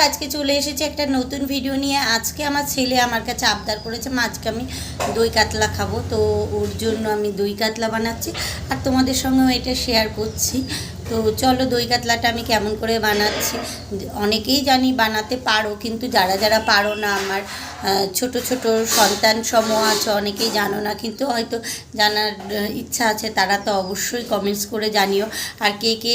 আজকে চলে এসেছি একটা নতুন ভিডিও নিয়ে। আজকে আমার ছেলে আমার কাছে আবদার করেছে আজকে আমি দই কাতলা খাবো, তো ওর জন্য আমি দই কাতলা বানাচ্ছি আর তোমাদের সঙ্গেও এটা শেয়ার করছি। তো চলো দই কাতলাটা আমি কেমন করে বানাচ্ছি। অনেকেই জানি বানাতে পারো, কিন্তু যারা যারা পারো না, আমার ছোট ছোট সন্তান সমূহ আছে, অনেকেই জানো না, কিন্তু হয়তো জানার ইচ্ছা আছে, তারা তো অবশ্যই কমেন্টস করে জানিও। আর কে কে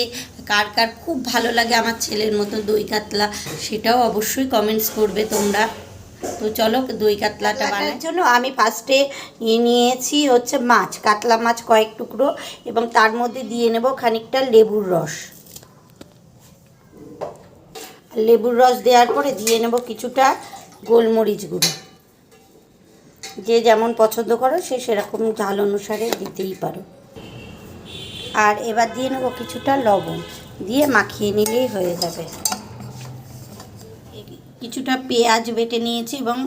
কার কার খুব ভালো লাগে আমার ছেলের মতো দই কাতলা, সেটাও অবশ্যই কমেন্টস করবে তোমরা। তো চলো দই কাতলাটা বানানোর জন্য আমি ফার্স্টে নিয়েছি হচ্ছে মাছ, কাতলা মাছ কয়েক টুকরো, এবং তার মধ্যে দিয়ে নেব খানিকটা লেবুর রস। লেবুর রস দেওয়ার পরে দিয়ে নেব কিছুটা গোলমরিচ গুঁড়ো। যে যেমন পছন্দ করো সে সেরকম ঝাল অনুসারে দিতেই পারো। আর এবার দিয়ে নেব কিছুটা লবণ, দিয়ে মাখিয়ে নিলেই হয়ে যাবে। কিছুটা পেঁয়াজ বেটে নিয়েছি এবং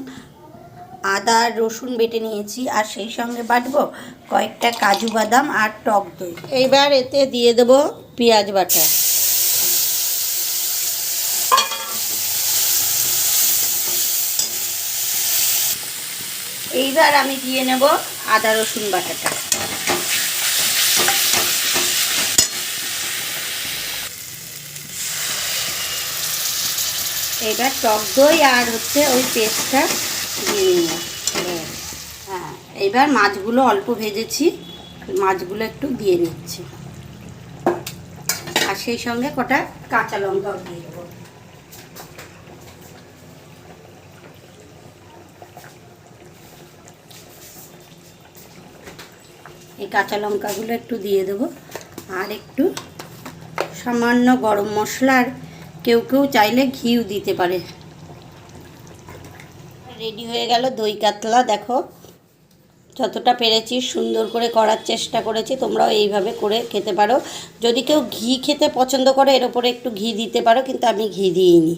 আদা রসুন বেটে নিয়েছি, আর সেই সঙ্গে বাটবো কয়েকটা কাজু বাদাম আর টক দই। এইবার এতে দিয়ে দেবো পেঁয়াজ বাটা, এইবার আমি দিয়ে নেব আদা রসুন বাটাটা। এবার টক দই আর হচ্ছে ওই পেস্টটা দিয়ে নেব। হ্যাঁ, এবার মাছগুলো অল্প ভেজেছি, মাছগুলো একটু দিয়ে নিচ্ছি, আর সেই সঙ্গে কটা কাঁচা লঙ্কাও দিয়ে দেবো। এই কাঁচা লঙ্কাগুলো একটু দিয়ে দেবো, আর একটু সামান্য গরম মশলার, কেউ কেউ চাইলে ঘিও দিতে পারে। রেডি হয়ে গেল দই কাতলা। দেখো যতটা পেরেছি সুন্দর করে করার চেষ্টা করেছি, তোমরাও এইভাবে করে খেতে পারো। যদি কেউ ঘি খেতে পছন্দ করে এর ওপরে একটু ঘি দিতে পারো, কিন্তু আমি ঘি দিইনি।